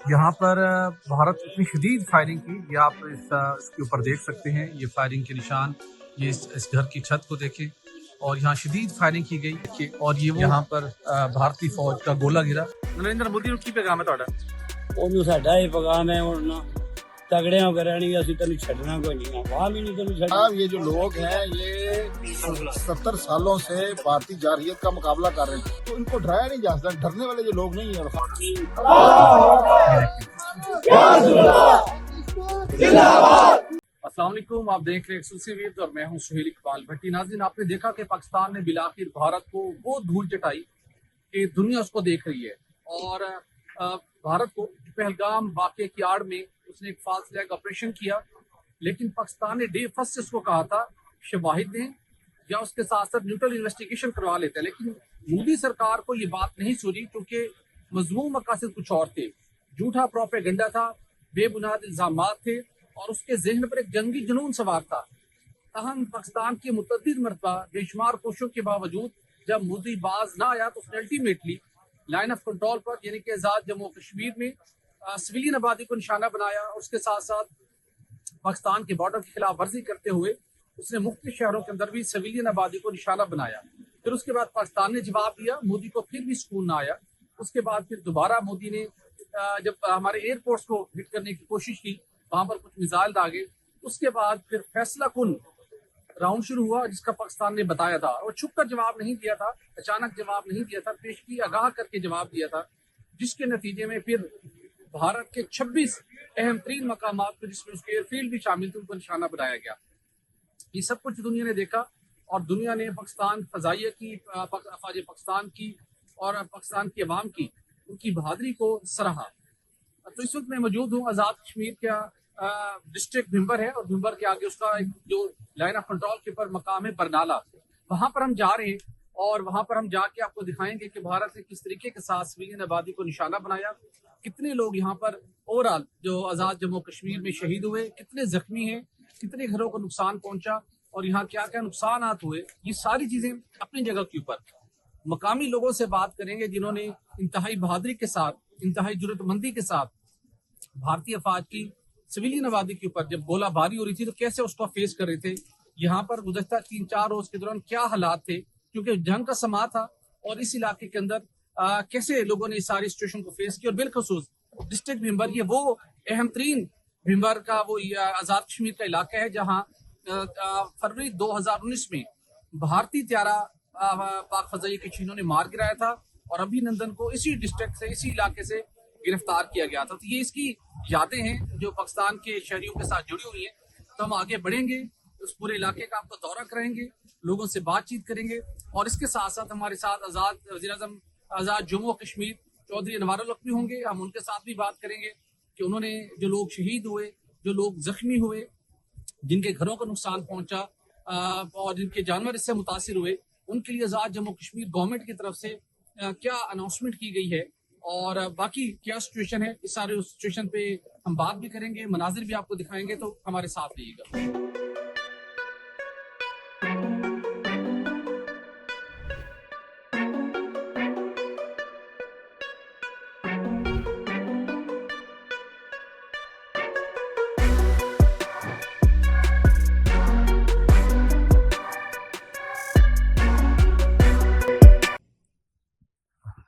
यहाँ पर भारत اتنی شدید فائرنگ کی، یہ آپ اس کے اوپر دیکھ سکتے ہیں، یہ فائرنگ کے نشان، یہ اس گھر کی چھت کو دیکھیں، اور یہاں شدید فائرنگ کی گئی، اور یہ یہاں پر بھارتی فوج کا گولہ گرا۔ نریندر مودی ਨੂੰ ਕੀ پیغام ہے ਤੁਹਾਡਾ؟ ਉਹਨੂੰ ਸਾਡਾ ਇਹ ਪੈਗਾਮ ਹੈ ਹੁਣ ਨਾ ਤਗੜੇ ਹੋ ਕੇ ਰਹਿਣੀ ਅਸੀਂ ਤੈਨੂੰ ਛੱਡਣਾ ਕੋਈ नहीं है वहाँ भी नहीं तेन छड़ना। ये जो लोग हैं ये 70 सालों से भारतीय जारहियत का मुकाबला कर रहे हैं, तो इनको डराया नहीं जा सकता। डरने वाले जो लोग नहीं है। अस्सलाम वालेकुम, आप देख रहे हैं एक्सक्लूसिव और मैं हूं सुहेल इकबाल भट्टी। नाज़रीन, आपने देखा कि पाकिस्तान ने बिलाखिर भारत को वो धूल चटाई कि दुनिया उसको देख रही है, और भारत को पहलगाम वाक़े की आड़ में उसने एक फाल्स फ्लैग ऑपरेशन किया, लेकिन पाकिस्तान ने डे फर्स्ट से उसको कहा था शवाहिद दें या उसके साथ साथ न्यूट्रल इन्वेस्टिगेशन करवा लेते हैं, लेकिन मोदी सरकार को ये बात नहीं सूझी क्योंकि मजमूम मकासद कुछ और थे। झूठा प्रोपेगेंडा था, बेबुनियाद इल्जामात थे, और उसके जहन पर एक जंगी जुनून सवार था। तहम पाकिस्तान की मुतअद्दिद मरतबा बेशुमार कोशिशों के बावजूद जब मोदी बाज ना आया तो उसने अल्टीमेटली लाइन ऑफ कंट्रोल पर यानी कि आज़ाद जम्मू कश्मीर में सिविलियन आबादी को निशाना बनाया, और उसके साथ साथ पाकिस्तान के बॉर्डर की खिलाफ वर्जी करते हुए उसने मुख्तलिफ शहरों के अंदर भी सिविलियन आबादी को निशाना बनाया। फिर उसके बाद पाकिस्तान ने जवाब दिया, मोदी को फिर भी सुकून ना आया। उसके बाद फिर दोबारा मोदी ने जब हमारे एयरपोर्ट्स को हिट करने की कोशिश की, वहाँ पर कुछ मिसाइल दागे। उसके बाद फिर फैसला कुन राउंड शुरू हुआ जिसका पाकिस्तान ने बताया था, और छुप कर जवाब नहीं दिया था, अचानक जवाब नहीं दिया था, पेशगी आगाह करके जवाब दिया था, जिसके नतीजे में फिर भारत के 26 अहम तरीन मकामात पर, जिसमें उसके एयरफील्ड भी शामिल थे, उनको निशाना बनाया गया। ये सब कुछ दुनिया ने देखा, और दुनिया ने पाकिस्तान फजाइया की, अफवाज पाकिस्तान की और पाकिस्तान की अवाम की उनकी बहादुरी को सराहा। तो इस वक्त मैं मौजूद हूँ आज़ाद कश्मीर का डिस्ट्रिक्ट भिम्बर है, और भिम्बर के आगे उसका एक जो लाइन ऑफ कंट्रोल के ऊपर मकाम है बरनाला, वहाँ पर हम जा रहे हैं, और वहाँ पर हम जाके आपको दिखाएंगे कि भारत ने किस तरीके के साथ सिविलियन आबादी को निशाना बनाया, कितने लोग यहाँ पर ओवरऑल जो आज़ाद जम्मू कश्मीर में शहीद हुए, कितने जख्मी हैं, कितने घरों को नुकसान पहुंचा, और यहाँ क्या क्या नुकसान हुए। ये सारी चीज़ें अपनी जगह के ऊपर मकामी लोगों से बात करेंगे जिन्होंने इंतहाई बहादुरी के साथ, इंतहाई जुर्रतमंदी के साथ भारतीय फौज की सिविलियन आबादी के ऊपर जब गोलाबारी हो रही थी तो कैसे उसको फेस कर रहे थे, यहाँ पर गुज़श्ता 3-4 रोज के दौरान क्या हालात थे, क्योंकि जंग का समा था, और इस इलाके के अंदर कैसे लोगों ने इस सारी सिचुएशन को फेस किया। और बिलखसूस डिस्ट्रिक्ट भिम्बर ये वो अहम तरीन भिम्बर का वो आज़ाद कश्मीर का इलाका है जहाँ फरवरी 2019 में भारतीय त्यारा पाक फजाई के चीनों ने मार गिराया था, और अभिनंदन को इसी डिस्ट्रिक्ट से, इसी इलाके से गिरफ्तार किया गया था। तो ये इसकी यादें हैं जो पाकिस्तान के शहरियों के साथ जुड़ी हुई हैं। तो हम आगे बढ़ेंगे, उस पूरे इलाके का आपको दौरा करेंगे, लोगों से बातचीत करेंगे, और इसके साथ साथ हमारे साथ आज़ाद वज़ीर-ए-आज़म आज़ाद जम्मू कश्मीर चौधरी अनवारुल हक भी होंगे। हम उनके साथ भी बात करेंगे कि उन्होंने जो लोग शहीद हुए, जो लोग जख्मी हुए, जिनके घरों को नुकसान पहुंचा, और जिनके जानवर इससे मुतासिर हुए, उनके लिए आज़ाद जम्मू कश्मीर गवर्नमेंट की तरफ से क्या अनाउंसमेंट की गई है, और बाकी क्या सिचुएशन है। इस सारे सिचुएशन पे हम बात भी करेंगे, मनाजिर भी आपको दिखाएंगे, तो हमारे साथ रहिएगा।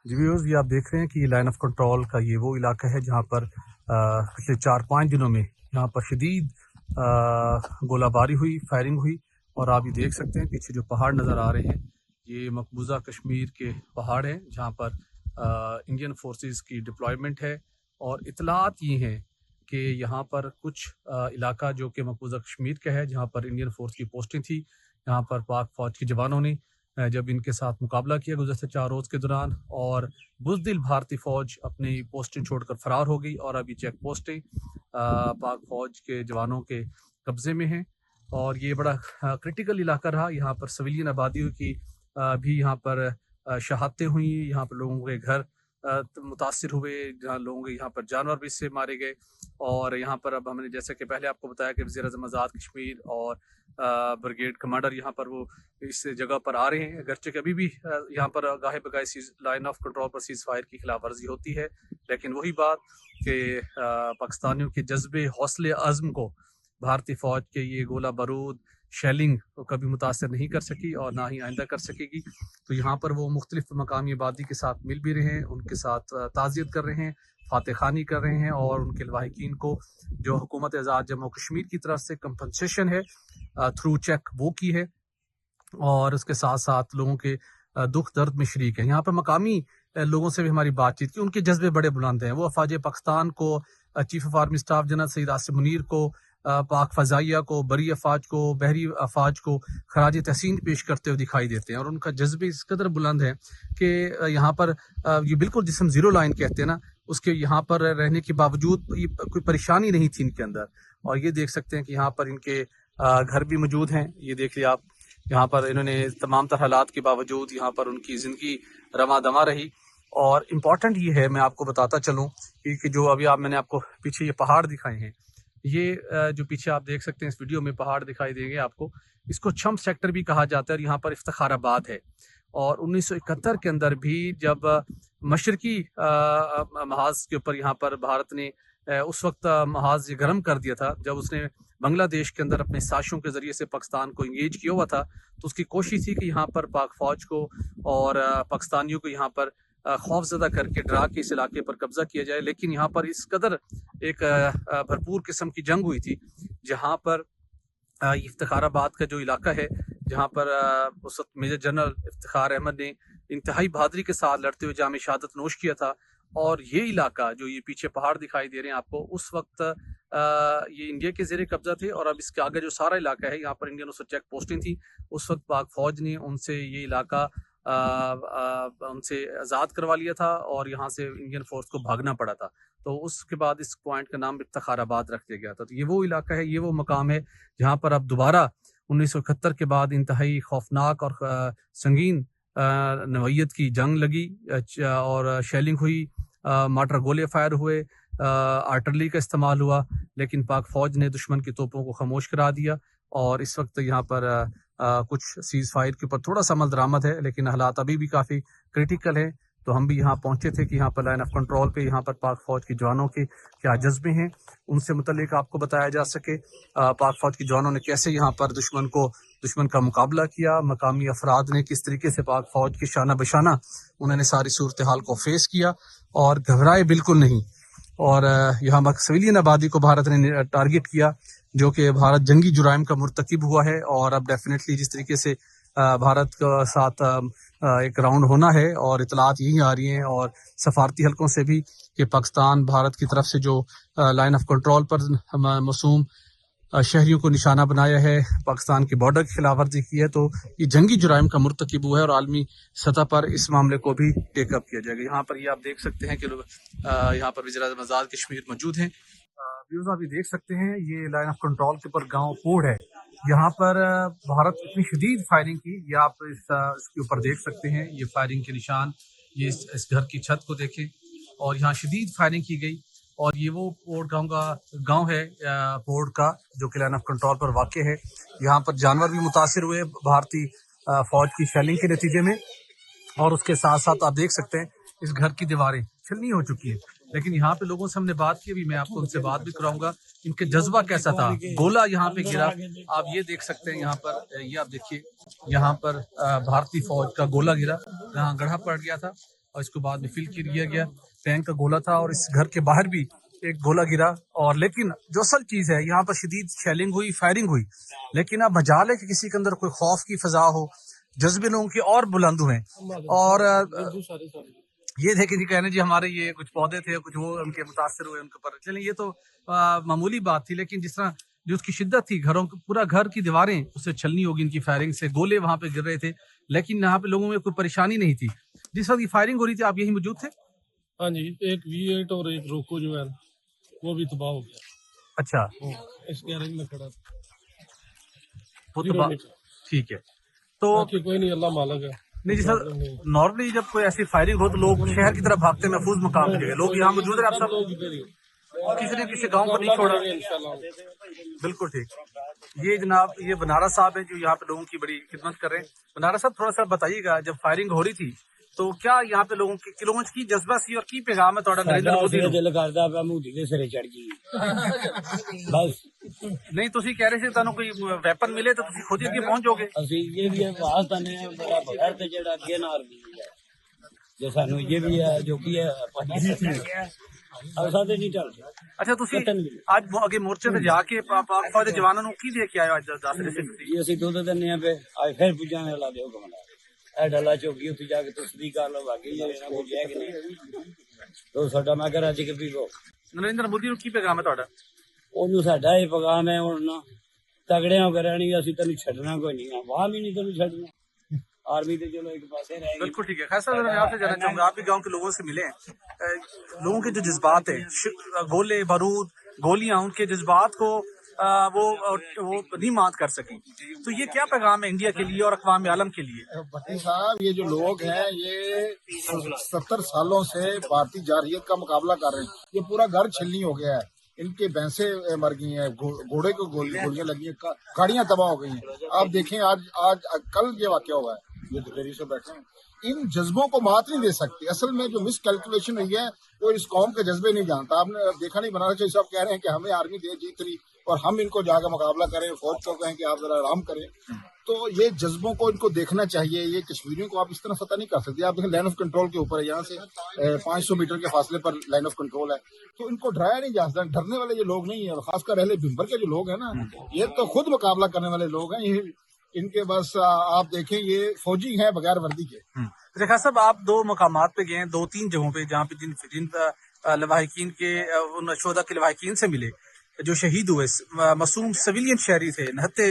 जी व्यूअर्स, ये आप देख रहे हैं कि ये लाइन ऑफ कंट्रोल का ये वो इलाका है जहाँ पर पिछले 4-5 दिनों में यहाँ पर शदीद गोलाबारी हुई, फायरिंग हुई, और आप ये देख सकते हैं पीछे जो पहाड़ नज़र आ रहे हैं, ये मकबूजा कश्मीर के पहाड़ हैं जहाँ पर इंडियन फोर्सेस की डिप्लॉयमेंट है। और इतलात ये हैं कि यहाँ पर कुछ इलाका जो कि मकबूजा कश्मीर का है जहाँ पर इंडियन फोर्स की पोस्टें थी, यहाँ पर पाक फौज के जवानों ने जब इनके साथ मुकाबला किया गुज़श्ता 4 रोज़ के दौरान, और बुज़दिल भारतीय फ़ौज अपनी पोस्टें छोड़कर फ़रार हो गई, और अभी चेक पोस्टें पाक फ़ौज के जवानों के कब्ज़े में हैं। और ये बड़ा क्रिटिकल इलाका रहा, यहाँ पर सिविलियन आबादियों की भी यहाँ पर शहादतें हुई, यहाँ पर लोगों के घर متاثر ہوئے، جہاں لوگ یہاں پر جانور بھی اس سے مارے گئے. اور یہاں پر اب ہم نے جیسے کہ پہلے آپ کو بتایا کہ وزیر اعظم آزاد کشمیر اور بریگیڈ کمانڈر یہاں پر وہ اس جگہ پر آ رہے ہیں، اگرچہ کہ ابھی بھی یہاں پر گاہے بگاہے لائن آف کنٹرول پر سیز فائر کی خلاف ورزی ہوتی ہے، لیکن وہی بات کہ پاکستانیوں کے جذبے حوصلے عزم کو بھارتی فوج کے یہ گولہ بارود شیلنگ کو کبھی متاثر نہیں کر سکی اور نہ ہی آئندہ کر سکے گی. تو یہاں پر وہ مختلف مقامی آبادی کے ساتھ مل بھی رہے ہیں، ان کے ساتھ تعزیت کر رہے ہیں، فاتح خوانی کر رہے ہیں، اور ان کے لواحقین کو جو حکومت آزاد جموں کشمیر کی طرف سے کمپنسیشن ہے تھرو چیک وہ کی ہے، اور اس کے ساتھ ساتھ لوگوں کے دکھ درد میں شریک ہیں. یہاں پر مقامی لوگوں سے بھی ہماری بات چیت کی، ان کے جذبے بڑے بلند ہیں. وہ افواج پاکستان کو، chief of army staff general Syed Asif Munir کو، پاک فضائیہ کو، بری افواج کو، بحری افواج کو خراج تحسین پیش کرتے ہوئے دکھائی دیتے ہیں، اور ان کا جذبے اس قدر بلند ہے کہ یہاں پر یہ بالکل جس ہم زیرو لائن کہتے ہیں نا، اس کے یہاں پر رہنے کے باوجود کوئی پریشانی نہیں تھی ان کے اندر. اور یہ دیکھ سکتے ہیں کہ یہاں پر ان کے گھر بھی موجود ہیں. یہ دیکھ لیں آپ، یہاں پر انہوں نے تمام تر حالات کے باوجود یہاں پر ان کی زندگی رواں دواں رہی. اور امپورٹنٹ یہ ہے، میں آپ کو بتاتا چلوں کہ جو ابھی میں نے آپ کو پیچھے یہ پہاڑ دکھائے ہیں، یہ جو پیچھے آپ دیکھ سکتے ہیں اس ویڈیو میں پہاڑ دکھائی دیں گے آپ کو، اس کو چھم سیکٹر بھی کہا جاتا ہے، اور یہاں پر افتخار آباد ہے. اور 1971 کے اندر بھی جب مشرقی محاذ کے اوپر یہاں پر بھارت نے اس وقت محاذ یہ گرم کر دیا تھا، جب اس نے بنگلہ دیش کے اندر اپنے سازشوں کے ذریعے سے پاکستان کو انگیج کیا ہوا تھا، تو اس کی کوشش تھی کہ یہاں پر پاک فوج کو اور پاکستانیوں کو یہاں پر خوف زدہ کر کے ڈرا کے اس علاقے پر قبضہ کیا جائے. لیکن یہاں پر اس قدر ایک بھرپور قسم کی جنگ ہوئی تھی، جہاں پر افتخار آباد کا جو علاقہ ہے، جہاں پر اس وقت میجر جنرل افتخار احمد نے انتہائی بہادری کے ساتھ لڑتے ہوئے جام شہادت نوش کیا تھا. اور یہ علاقہ جو یہ پیچھے پہاڑ دکھائی دے رہے ہیں آپ کو، اس وقت یہ انڈیا کے زیر قبضہ تھے، اور اب اس کے آگے جو سارا علاقہ ہے یہاں پر انڈین اس وقت چیک پوسٹیں تھیں. اس وقت پاک فوج نے ان سے یہ علاقہ ان سے آزاد کروا لیا تھا، اور یہاں سے انڈین فورس کو بھاگنا پڑا تھا. تو اس کے بعد اس پوائنٹ کا نام افتخار آباد رکھ دیا گیا تھا. تو یہ وہ علاقہ ہے، یہ وہ مقام ہے جہاں پر اب دوبارہ 1971 کے بعد انتہائی خوفناک اور سنگین نوعیت کی جنگ لگی، اور شیلنگ ہوئی، مارٹر گولے فائر ہوئے، آرٹلری کا استعمال ہوا، لیکن پاک فوج نے دشمن کی توپوں کو خاموش کرا دیا. اور اس وقت یہاں پر کچھ سیز فائر کے اوپر تھوڑا سا عمل درآمد ہے، لیکن حالات ابھی بھی کافی کریٹیکل ہیں. تو ہم بھی یہاں پہنچے تھے کہ یہاں پر لائن آف کنٹرول پہ یہاں پر پاک فوج کے جوانوں کے کیا جذبے ہیں، ان سے متعلق آپ کو بتایا جا سکے. پاک فوج کے جوانوں نے کیسے یہاں پر دشمن کا مقابلہ کیا، مقامی افراد نے کس طریقے سے پاک فوج کے شانہ بشانہ انہوں نے ساری صورتحال کو فیس کیا اور گھبرائے بالکل نہیں. اور یہاں سویلین آبادی کو بھارت نے ٹارگٹ کیا، جو کہ بھارت جنگی جرائم کا مرتکب ہوا ہے. اور اب ڈیفینیٹلی جس طریقے سے بھارت کا ساتھ ایک راؤنڈ ہونا ہے، اور اطلاعات یہی آ رہی ہیں اور سفارتی حلقوں سے بھی کہ پاکستان بھارت کی طرف سے جو لائن آف کنٹرول پر موسوم شہریوں کو نشانہ بنایا ہے، پاکستان کی بارڈر کی خلاف ورزی کی ہے، تو یہ جنگی جرائم کا مرتکب ہوا ہے، اور عالمی سطح پر اس معاملے کو بھی ٹیک اپ کیا جائے گا. یہاں پر یہ آپ دیکھ سکتے ہیں کہ یہاں پر وزیر اعظم آزاد کشمیر موجود ہیں. ویوز آپ یہ دیکھ سکتے ہیں، یہ لائن آف کنٹرول کے اوپر گاؤں پوڑ ہے. یہاں پر بھارت اتنی شدید فائرنگ کی، یہ آپ اس کے اوپر دیکھ سکتے ہیں، یہ فائرنگ کے نشان، یہ اس گھر کی چھت کو دیکھیں، اور یہاں شدید فائرنگ کی گئی. اور یہ وہ پوڑ گاؤں ہے پوڑ کا، جو کہ لائن آف کنٹرول پر واقع ہے. یہاں پر جانور بھی متاثر ہوئے بھارتی فوج کی شیلنگ کے نتیجے میں، اور اس کے ساتھ ساتھ آپ دیکھ سکتے ہیں اس گھر کی دیواریں چھلنی ہو چکی ہیں. لیکن یہاں پہ لوگوں سے ہم نے بات کی، بھی میں آپ کو ان سے بات بھی کراؤں گا ان کے جذبہ کیسا تھا. گولا یہاں پہ گرا، آپ یہ دیکھ سکتے ہیں یہاں پر، یہ آپ دیکھیے یہاں پر بھارتی فوج کا گولا گرا، یہاں گڑھا پڑ گیا تھا، اور اس کو بعد میں فل کیا گیا. ٹینک کا گولا تھا، اور اس گھر کے باہر بھی ایک گولا گرا. اور لیکن جو اصل چیز ہے، یہاں پر شدید شیلنگ ہوئی، فائرنگ ہوئی، لیکن اب مجال ہے کہ کسی کے اندر کوئی خوف کی فضا ہو، جذبے لوگوں کے اور بلند ہوئے. اور یہ دیکھیں جی، کہنے جی ہمارے یہ کچھ پودے تھے، کچھ وہ ان کے متاثر ہوئے، ان کے اوپر چلیں، یہ تو معمولی بات تھی. لیکن جس طرح جو اس کی شدت تھی، پورا گھر کی دیواریں اس سے چھلنی ہوگی ان کی فائرنگ سے، گولے وہاں پہ گر رہے تھے، لیکن یہاں پہ لوگوں میں کوئی پریشانی نہیں تھی. جس وقت یہ فائرنگ ہو رہی تھی آپ یہی موجود تھے؟ ہاں جی، ایک V8 اور ایک روکو جو ہے وہ بھی تباہ ہو گیا. اچھا، اس گیرنگ میں کھڑا تھا. وہ تو ٹھیک ہے. تو باقی کوئی نہیں، اللہ مالک ہے. नहीं जी सर, नॉर्मली जब कोई ऐसी फायरिंग हो तो लोग शहर की तरफ भागते हैं महफूज मकाम के लिए। लोग यहाँ मौजूद हैं, आप सब किसी ने किसी गांव को नहीं छोड़ा। बिल्कुल ठीक। ये जनाब ये बनारा साहब हैं जो यहाँ पे लोगों की बड़ी खिदमत कर रहे हैं। बनारा साहब थोड़ा सा बताइएगा, जब फायरिंग हो रही थी तो क्या यहाँ पे लोगों की जज्बा सी और की पैगाम है थोड़ा नरेंद्र मोदी ਨੂੰ? ਦਿਲ ਕਰਦਾ ਪਿਆ ਮੂਦੀ ਦੇ ਸਿਰੇ ਚੜ ਗਈ ਬਸ। नहीं ਤੁਸੀਂ ਕਹਿ ਰਹੇ ਸੀ ਤੁਹਾਨੂੰ ਕੋਈ ਵੈਪਨ ਮਿਲੇ ਤਾਂ ਤੁਸੀਂ ਖੁਦ ਹੀ ਅੱਗੇ ਪਹੁੰਚ ਜਾਓਗੇ। ਅਸੀਂ ਇਹ ਵੀ ਆਵਾਜ਼ ਤਾਂ ਨੇ ਬੜਾ ਬਗੈਰ ਤੇ ਜਿਹੜਾ ਅੱਗੇ ਨਾਲ ਵੀ ਹੈ ਜੇ ਸਾਨੂੰ ਇਹ ਵੀ ਹੈ ਜੋ ਕੀ ਹੈ ਸਾਡੇ ਨਹੀਂ ਚੱਲਦਾ। ਅੱਛਾ ਤੁਸੀਂ ਅੱਜ ਅੱਗੇ ਮੋਰਚੇ ਤੇ ਜਾ ਕੇ ਪਾਕ ਫੌਜ ਦੇ ਜਵਾਨਾਂ ਨੂੰ ਕੀ ਦੇ ਕੇ ਆਏ ਹੋ? ਅੱਜ ਦੱਸ ਰਹੇ ਸੀ ਤੁਸੀਂ। ਜੀ ਅਸੀਂ ਦੁੱਧ ਦਿੰਦੇ ਆ ਪਏ ਅੱਜ ਫਿਰ ਪੁੱਜਾਂ ਲਾ ਦਿਓ ਕਮਲਾ ਇਹ ਡੱਲਾ ਚੌਕੀ ਉੱਥੇ ਜਾ ਕੇ ਤਸਦੀਕ ਕਰ ਲਓ ਬਾਕੀ ਜੇ ਇਹਨਾਂ ਕੋਲ ਹੈ ਕਿ ਨਹੀਂ ਤੋ ਸਾਡਾ ਮੈਂ ਕਰ ਅੱਜ ਕਿ ਪੀਵੋ। ਨਰਿੰਦਰ ਮੋਦੀ ਨੂੰ ਕੀ ਪੈਗਾਮ ਹੈ ਤੁਹਾਡਾ? ਉਹਨੂੰ ਸਾਡਾ ਇਹ ਪੈਗਾਮ ਹੈ ਹੁਣ ਨਾ ਤਗੜੇ ਹੋ ਕੇ ਰਹਿਣੀ ਅਸੀਂ ਤੈਨੂੰ ਛੱਡਣਾ ਕੋਈ ਨਹੀਂ ਆ ਵਾਹ ਵੀ ਨਹੀਂ ਤੈਨੂੰ ਛੱਡਣਾ। आर्मी तो चलो एक पास रहेगी। बिल्कुल ठीक है। खैर साहब मैं आपसे जानना चाहूंगा, आप भी गांव के लोगों से मिले हैं, लोगों के जो जज्बात है गोले बारूद गोलियां उनके जज्बात को वो नहीं मात कर सकी, तो ये क्या पैगाम है इंडिया के लिए और अक़वाम आलम के लिए? भट्टी साहब ये जो लोग हैं ये 70 सालों से भारतीय जारहियत का मुकाबला कर रहे हैं। ये पूरा घर छिलनी हो गया है, इनके भैंसे मर गई हैं, घोड़े को गोलियां लगी हैं, गाड़ियां तबाह हो गई हैं। आप देखें आज कल ये वाक़या हुआ है, ये देरी से बैठे हैं। इन जज्बों को मात नहीं दे सकती। असल में जो मिस कैलकुलेशन हुई है वो इस कौम के जज्बे नहीं जानता। आपने देखा नहीं, बनाना चाहिए सब कह रहे हैं कि हमें आर्मी दे जीत रही और हम इनको जाकर मुकाबला करें, फौज को कहें कि आप जरा आराम करें। तो ये जज्बों को इनको देखना चाहिए। ये कश्मीरियों को आप इस तरह फतह नहीं कर सकते। आप देखें लाइन ऑफ कंट्रोल के ऊपर है, यहाँ से 500 मीटर के फासले पर लाइन ऑफ कंट्रोल है, तो इनको डराया नहीं जा सकता। डरने वाले ये लोग नहीं है, और खासकर अहले भिम्बर के जो लोग हैं ना, ये तो खुद मुकाबला करने वाले लोग हैं। ये इनके बस आप देखें ये फौजी हैं बगैर वर्दी के। रेखा साहब आप 2 मकामात पे गए, 2-3 जगहों पे जहाँ पे जिन लवाहिकीन के उन शोधा के लवाहिकीन से मिले जो शहीद हुए, मासूम सिविलियन शहरी थे, 69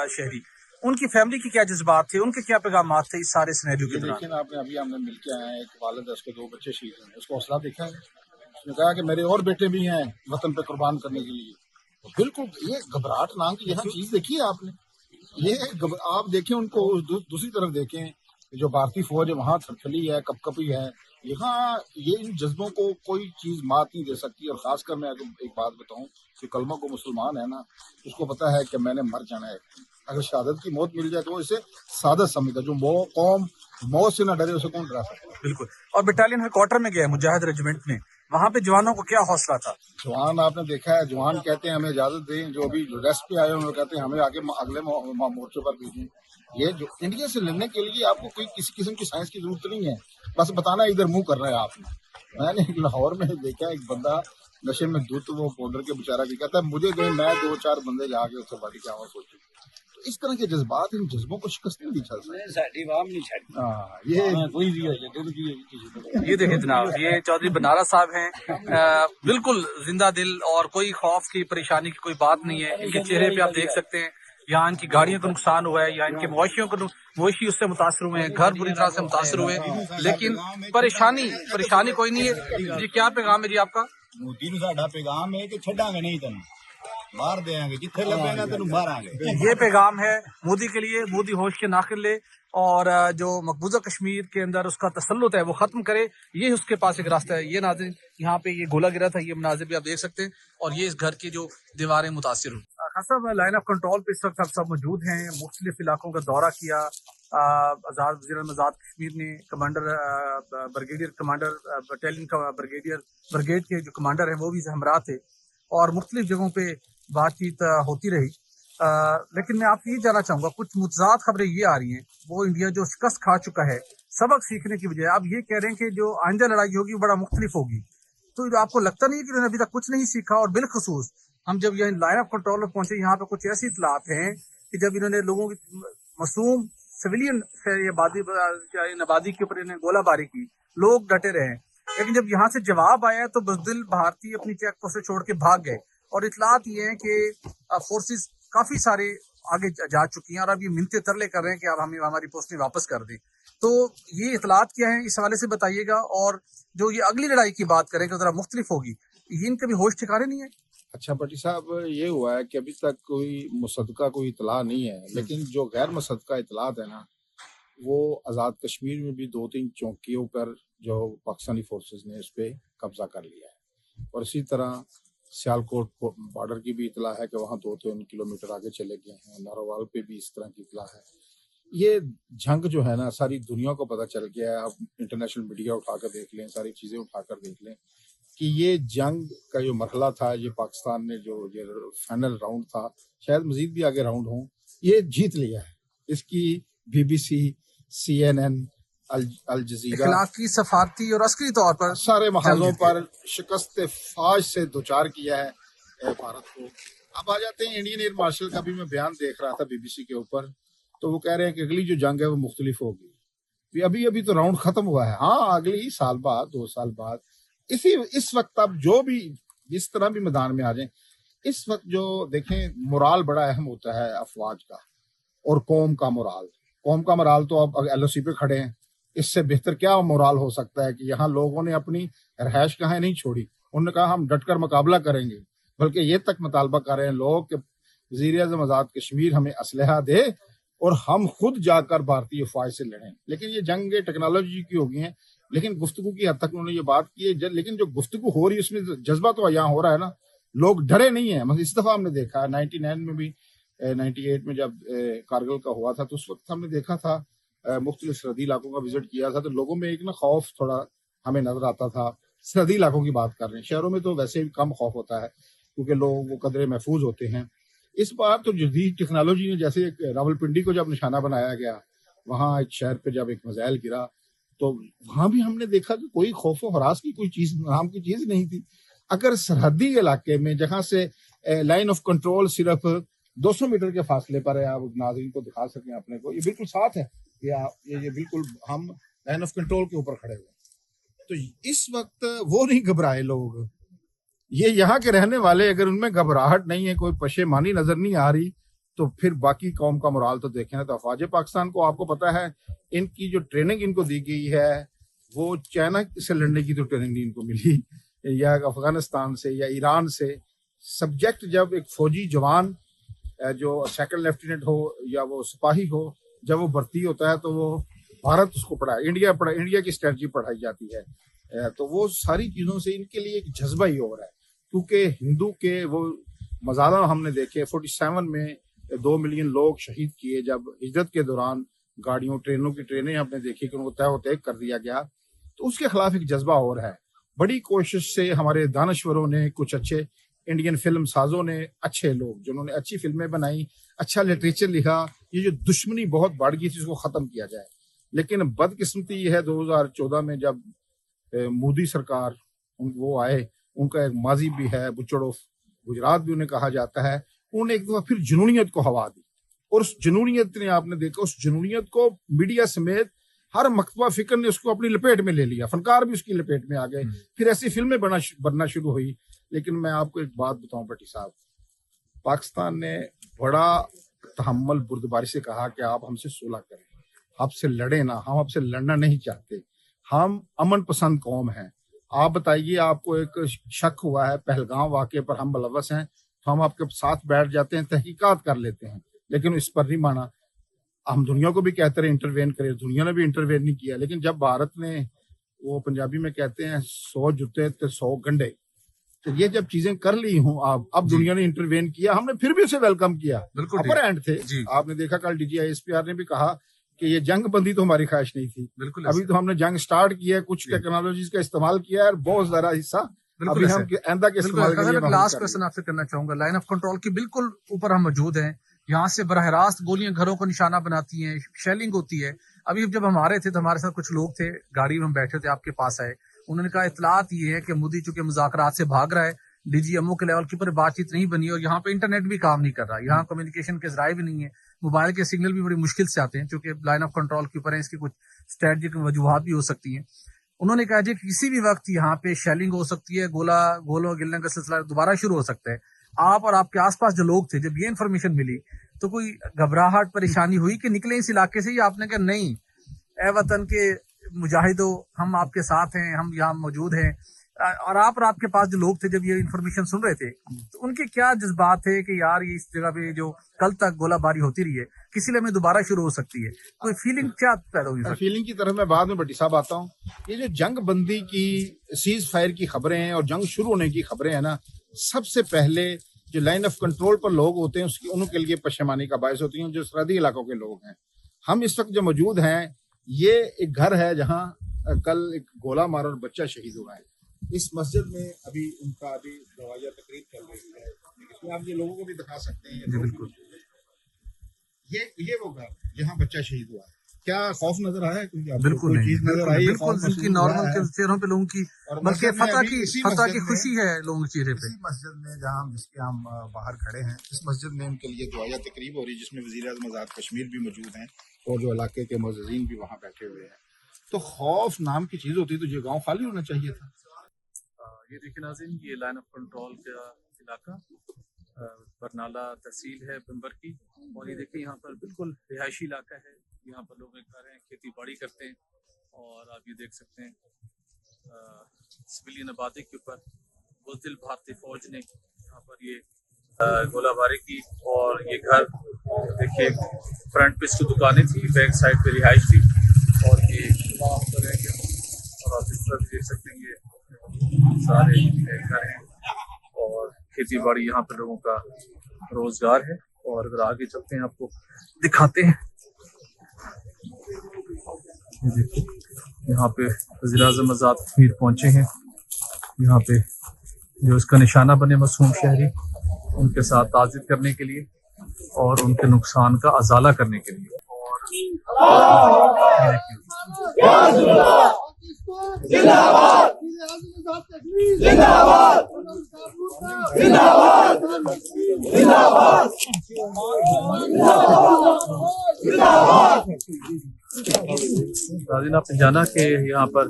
शहरी, उनकी फैमिली की क्या जज्बात थे, उनके क्या पैगाम थे इस सारे सिनेरियो के दौरान? लेकिन आपने अभी हमने मिल के आए हैं, एक वालिद है, उसके 2 बच्चे शहीद हैं, उसको हौसला देखा है। उसने कहा कि मेरे और बेटे भी हैं वतन पे कुर्बान करने के लिए। तो बिल्कुल ये घबराहट नाम की यहाँ चीज देखी है आपने। ये आप देखें उनको दूसरी तरफ देखें, जो भारतीय फौज है वहाँ थरथली है, कपकपी है। यहाँ ये इन जज्बों को कोई चीज मात नहीं दे सकती। और खासकर मैं अगर एक बात बताऊं, जो कलमा को मुसलमान है ना, उसको पता है कि मैंने मर जाना है। अगर शहादत की मौत मिल जाए तो वो इसे सादत समझता। जो कौम मौत से न डरे उसे कौन डरा सकता है। बिल्कुल। और बटालियन हेडक्वार्टर में गया मुजाहिद रेजिमेंट में, वहाँ पे जवानों को क्या हौसला था? जवान आपने देखा है, जवान कहते हैं हमें इजाजत दें, जो अभी रेस्ट पे आए उन्होंने कहते हैं हमें आगे अगले मोर्चे पर भेजें। ये जो इंडिया से लड़ने के लिए आपको कोई किसी किस्म की साइंस की जरूरत नहीं है, बस बताना इधर मुंह कर रहा है आपने। मैंने लाहौर में देखा एक बंदा नशे में दूध वो पाउडर के बेचारा की कहता है मुझे दे, मैं 2-4 बंदे जाके उससे बाकी क्या सोचू। तो इस तरह के जज्बात, इन जज्बों को शिकस्त नहीं चल सकती। ये कोई भी हो ये देखिए जनाब, ये चौधरी बनारा साहब हैं, बिल्कुल जिंदा दिल और कोई खौफ की परेशानी की कोई बात नहीं है। इनके चेहरे पे आप देख सकते हैं, यहाँ इनकी गाड़ियों को नुकसान हुआ है या इनके मवेशी उससे मुतासर हुए हैं, घर बुरी तरह से मुतासर हुए हैं, लेकिन परेशानी कोई नहीं है। जी क्या पैगाम है जी आपका? मोदी ਨੂੰ ਸਾਡਾ ਪੈगाम है कि ਛੱਡਾਂਗੇ नहीं ਤੈਨੂੰ मार देंगे, जिथे लगेगा तेन मारांगे। ये पैगाम है मोदी के लिए। मोदी होश के नाखिल ले और जो मकबूजा कश्मीर के अंदर उसका तसल्लुत है वो खत्म करे, ये उसके पास एक रास्ता है। ये नाज़रीन यहाँ पे ये गोला गिरा था, ये मनाजिर भी आप देख सकते हैं, और ये इस घर की जो दीवारें मुतासिर हुई। खासा लाइन ऑफ कंट्रोल पे इस वक्त आप सब मौजूद हैं, मुख्तलिफ इलाकों का दौरा किया। आज़ाद कश्मीर ने कमांडर ब्रिगेडियर कमांडर बटालियन का ब्रिगेड के जो कमांडर हैं वो भी हमरा थे, और मुख्तलिफ जगहों पे बातचीत होती रही। लेकिन मैं आपसे ये जानना चाहूँगा, कुछ मुतज़ाद खबरें ये आ रही हैं, वो इंडिया जो शिकस्त खा चुका है, सबक सीखने की बजाय आप ये कह रहे हैं कि जो आइंदा लड़ाई होगी वो बड़ा मुख्तलिफ होगी। तो आपको लगता नहीं है कि उन्होंने अभी तक कुछ नहीं सीखा? और बिलखसूस हम जब यहाँ लाइन ऑफ कंट्रोल में पहुंचे, यहाँ पे कुछ ऐसी इतलात हैं कि जब इन्होंने लोगों की मासूम सिविलियन आबादी के ऊपर इन्हें गोलाबारी की, लोग डटे रहे, लेकिन जब यहाँ से जवाब आया तो बज़दिल भारतीय अपनी चेक पोस्ट छोड़ के भाग गए। और इतलात ये हैं कि फोर्सेस काफी सारे आगे जा चुकी हैं और अब ये मिन्नतें तरले कर रहे हैं कि आप हमें हमारी पोस्टें वापस कर दें। तो ये इतलात क्या है, इस हवाले से बताइएगा। और जो ये अगली लड़ाई की बात करें तो जरा मुख्तलिफ होगी, ये इनके भी होश ठिकाने नहीं है। अच्छा भट्टी साहब, ये हुआ है कि अभी तक कोई मुसद्दका कोई इतला नहीं है, लेकिन जो गैर मुसद्दका इतलात है ना, वो आज़ाद कश्मीर में भी 2-3 चौकियों पर जो पाकिस्तानी फोर्सेस ने उस पर कब्जा कर लिया है, और इसी तरह सियालकोट बॉर्डर की भी इतला है कि वहाँ 2-3 किलोमीटर आगे चले गए हैं। नारोवाल पे भी इस तरह की इतला है। ये जंग जो है ना, सारी दुनिया को पता चल गया है। आप इंटरनेशनल मीडिया उठाकर देख लें, सारी चीज़ें उठाकर देख लें कि ये जंग का जो मरहला था, ये पाकिस्तान ने जो ये फाइनल राउंड था, शायद मजीद भी आगे राउंड हों, ये जीत लिया है। इसकी BBC, CNN, अल जजीरा, इखलाकी, सफारती और अस्करी तौर पर सारे महाजों जंग पर शिकस्त फाज से दोचार किया है भारत को। अब आ जाते हैं इंडियन एयर मार्शल का भी मैं बयान देख रहा था BBC के ऊपर, तो वो कह रहे हैं कि अगली जो जंग है वो मुख्तलिफ होगी। अभी तो राउंड खत्म हुआ है। हाँ, अगली साल बाद, 2 साल बाद, इस वक्त अब जो भी जिस तरह भी मैदान में आ जाए, इस वक्त जो देखें मोराल बड़ा अहम होता है अफवाज का और कौम का मोराल। कौम का मोराल तो अब LOC पे खड़े हैं, इससे बेहतर क्या मोराल हो सकता है कि यहाँ लोगों ने अपनी रहायश कहाँ नहीं छोड़ी। उन्होंने कहा हम डटकर मुकाबला करेंगे, बल्कि ये तक मुतालबा कर रहे हैं लोग कि वज़ीर-ए-आज़म आज़ाद कश्मीर हमें असलहा दे और हम खुद जाकर भारतीय फौज से लड़ें। लेकिन ये जंग टेक्नोलॉजी की हो गई है, लेकिन गुफ्तगू की हद तक उन्होंने ये बात की है। लेकिन जो गुफ्तगू हो रही है उसमें जज्बा तो यहाँ हो रहा है ना, लोग डरे नहीं है। मतलब इस दफा हमने देखा 99 में भी, 98 में जब कारगिल का हुआ था, तो उस वक्त हमने देखा था मुख्तलिफ सरहदी इलाकों का विजिट किया था, तो लोगों में एक ना खौफ थोड़ा हमें नजर आता था। सरहदी इलाकों की बात कर रहे हैं, शहरों में तो वैसे भी कम खौफ होता है क्योंकि लोग वो कदरे महफूज होते हैं। इस बार तो जदीद टेक्नोलॉजी ने, जैसे एक रावलपिंडी को जब निशाना बनाया गया, वहाँ एक शहर पे जब एक मिसाइल गिरा, तो वहां भी हमने देखा कि कोई खौफ व हरास की कोई चीज नाम की चीज नहीं थी। अगर सरहदी इलाके में जहां से लाइन ऑफ कंट्रोल सिर्फ 200 मीटर के फासले पर है, आप नाज़रीन को दिखा सकें अपने को, ये बिल्कुल साथ है, ये बिल्कुल हम लाइन ऑफ कंट्रोल के ऊपर खड़े हुए हैं। तो इस वक्त वो नहीं घबराए लोग। ये यहाँ के रहने वाले, अगर उनमें घबराहट नहीं है, कोई पशेमानी नजर नहीं आ रही, तो फिर बाकी कौम का मोराल तो देखें ना। तो अफवाज पाकिस्तान को आपको पता है, इनकी जो ट्रेनिंग इनको दी गई है, वो चाइना से लड़ने की तो ट्रेनिंग नहीं इनको मिली, या अफगानिस्तान से या ईरान से। सब्जेक्ट जब एक फौजी जवान जो सेकंड लेफ्टिनेंट हो या वो सिपाही हो, जब वो भर्ती होता है तो वो भारत उसको पढ़ाए, इंडिया की स्ट्रेटजी पढ़ाई जाती है। तो वो सारी चीज़ों से इनके लिए एक जज्बा ही हो रहा है, क्योंकि हिंदू के वो मज़ारा हमने देखे। 47 में 2 मिलियन लोग शहीद किए जब हिजरत के दौरान गाड़ियों ट्रेनों की ट्रेनें हमने देखी कि उनको तय कर दिया गया, तो उसके खिलाफ एक जज्बा और है। बड़ी कोशिश से हमारे दानश्वरों ने, कुछ अच्छे इंडियन फिल्म साजों ने, अच्छे लोग जिन्होंने अच्छी फिल्में बनाई, अच्छा लिटरेचर लिखा, ये जो दुश्मनी बहुत बढ़ गई थी उसको ख़त्म किया जाए। लेकिन बदकिस्मती ये है 2014 में जब मोदी सरकार वो आए, उनका एक माजी भी है, बुचड़ो गुजरात भी उन्हें कहा जाता है, उन्होंने एक दफा फिर जुनूनियत को हवा दी, और उस जुनूनियत ने, आपने देखा, उस जुनूनियत को मीडिया समेत हर मकतबा फिक्र ने उसको अपनी लपेट में ले लिया, फनकार भी उसकी लपेट में आ गए, फिर ऐसी फिल्में बनना शुरू हुई। लेकिन मैं आपको एक बात बताऊं भट्टी साहब, पाकिस्तान ने बड़ा तहम्मुल बुर्दबारी से कहा कि आप हमसे सुलह करें, आपसे लड़े ना, हम आपसे लड़ना नहीं चाहते, हम अमन पसंद कौम हैं। आप बताइए, आपको एक शक हुआ है पहलगाम वाक़े पर हम मुलव्वस हैं, तो हम आपके साथ बैठ जाते हैं, तहकीकात कर लेते हैं, लेकिन इस पर नहीं माना। हम दुनिया को भी कहते रहे इंटरवेन करे, दुनिया ने भी इंटरवेन नहीं किया। लेकिन जब भारत ने, वो पंजाबी में कहते हैं 100 जूते तो 100 गंडे, तो ये जब चीजें कर ली हूँ, अब दुनिया ने इंटरवेन किया, हमने फिर भी उसे वेलकम किया। अपर एंड थे, आपने देखा कल DGI SPR ने भी कहा कि ये जंग बंदी तो हमारी ख्वाहिश नहीं थी, बिल्कुल अभी तो हमने जंग स्टार्ट किया है, कुछ टेक्नोलॉजीज का इस्तेमाल किया है, और बहुत ज्यादा हिस्सा अभी हम आइंदा के इस्तेमाल के लिए। लास्ट क्वेश्चन आपसे करना चाहूंगा, लाइन ऑफ कंट्रोल की बिल्कुल ऊपर हम मौजूद हैं, यहाँ से बरह रास्त गोलियां घरों को निशाना बनाती हैं, शेलिंग होती है। अभी जब हम आ रहे थे तो हमारे साथ कुछ लोग थे, गाड़ी में हम बैठे थे, आपके पास आए, उन्होंने कहा इतलात ये है कि मोदी चूंकि मुज़ाकरात से भाग रहा है, DGMO के लेवल की पर बातचीत नहीं बनी, और यहाँ पे इंटरनेट भी काम नहीं कर रहा, यहाँ कम्युनिकेशन के जराए भी नहीं है, मोबाइल के सिग्नल भी बड़ी मुश्किल से आते हैं, चूंकि लाइन ऑफ कंट्रोल के ऊपर है, इसकी कुछ स्ट्रेटजिक वजूहात भी हो सकती हैं। उन्होंने कहा जी किसी भी वक्त यहाँ पे शेलिंग हो सकती है, गोलों गिरने का सिलसिला दोबारा शुरू हो सकता है। आप और आपके आसपास जो लोग थे, जब ये इन्फॉर्मेशन मिली तो कोई घबराहट परेशानी हुई कि निकले इस इलाके से, या आपने कहा नहीं ए वतन के मुजाहिदों, हम आपके साथ हैं, हम यहाँ मौजूद हैं, اور آپ کے پاس جو لوگ تھے جب یہ انفارمیشن سن رہے تھے تو ان کے کیا جذبات تھے کہ یار یہ اس جگہ پہ جو کل تک گولہ باری ہوتی رہی ہے کسی لمحے دوبارہ شروع ہو سکتی ہے، کوئی فیلنگ کیا پیدا ہوئی؟ فیلنگ کی طرف میں بعد میں بٹی صاحب آتا ہوں. یہ جو جنگ بندی کی سیز فائر کی خبریں ہیں اور جنگ شروع ہونے کی خبریں ہیں نا، سب سے پہلے جو لائن آف کنٹرول پر لوگ ہوتے ہیں ان کے لیے پشیمانی کا باعث ہوتی ہیں، جو سرحدی علاقوں کے لوگ ہیں. ہم اس وقت جو موجود ہیں یہ ایک گھر ہے جہاں کل ایک گولہ مارا اور بچہ شہید ہوا ہے. اس مسجد میں ابھی ان کا دعائیہ تقریب چل رہی ہے، اس میں آپ یہ لوگوں کو بھی دکھا سکتے ہیں. جی بالکل. یہ وہ گھر جہاں بچہ شہید ہوا ہے. کیا خوف نظر آیا ہے؟ کیونکہ بالکل کوئی نہیں، چیز نظر آئی ہے؟ بالکل ان کی نارمل کے چہروں پہ لوگوں کی بلکہ فتح کی خوشی ہے لوگوں کے چہرے پہ. اسی مسجد میں جس کے ہم باہر کھڑے ہیں، اس مسجد میں ان کے لیے دعائیہ تقریب ہو رہی ہے، جس میں وزیر اعظم آزاد کشمیر بھی موجود ہیں اور جو علاقے کے معززین بھی وہاں بیٹھے ہوئے ہیں. تو خوف نام کی چیز ہوتی تو یہ گاؤں خالی ہونا چاہیے تھا. یہ دیکھیں ناظرین، یہ لائن آف کنٹرول کا علاقہ برنالہ تحصیل ہے بمبر کی، اور یہ دیکھیں یہاں پر بالکل رہائشی علاقہ ہے. یہاں پر لوگ گھر ہیں، کھیتی باڑی کرتے ہیں، اور آپ یہ دیکھ سکتے ہیں سویلین آبادی کے اوپر بزدل بھارتی فوج نے یہاں پر یہ گولہ باری کی. اور یہ گھر دیکھیے فرنٹ پہ اس کی دکانیں تھیں، بیک سائڈ پہ رہائش تھی، اور یہ وہاں پر رہ گیا. اور آپ اس طرح بھی دیکھ سکتے ہیں یہ سارے گھر ہیں اور کھیتی باڑی یہاں پہ لوگوں کا روزگار ہے. اور اگر آگے چلتے ہیں آپ کو دکھاتے ہیں، یہاں پہ وزیر اعظم آزاد کشمیر پہنچے ہیں. یہاں پہ جو اس کا نشانہ بنے معصوم شہری، ان کے ساتھ تعزیت کرنے کے لیے اور ان کے نقصان کا ازالہ کرنے کے لیے. آپ نے جانا کہ یہاں پر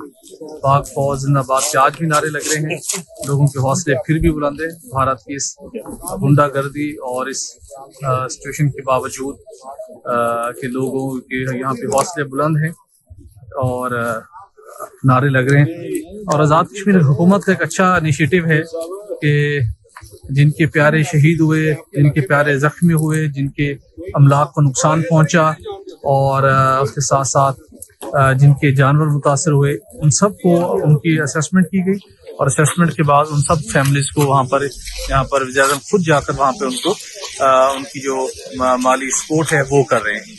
پاک فوج زندہ باد کے آج بھی نعرے لگ رہے ہیں. لوگوں کے حوصلے پھر بھی بلند ہیں. بھارت کی اس غنڈہ گردی اور اس سچویشن کے باوجود کہ لوگوں کے یہاں پہ حوصلے بلند ہیں اور نعرے لگ رہے ہیں. اور آزاد کشمیر حکومت کا ایک اچھا انیشیٹو ہے کہ جن کے پیارے شہید ہوئے، جن کے پیارے زخمی ہوئے، جن کے املاک کو نقصان پہنچا، اور اس کے ساتھ ساتھ جن کے جانور متاثر ہوئے، ان سب کو ان کی اسیسمنٹ کی گئی. اور اسیسمنٹ کے بعد ان سب فیملیز کو یہاں پر وزیر اعظم خود جا کر وہاں پہ ان کی جو مالی سپورٹ ہے وہ کر رہے ہیں.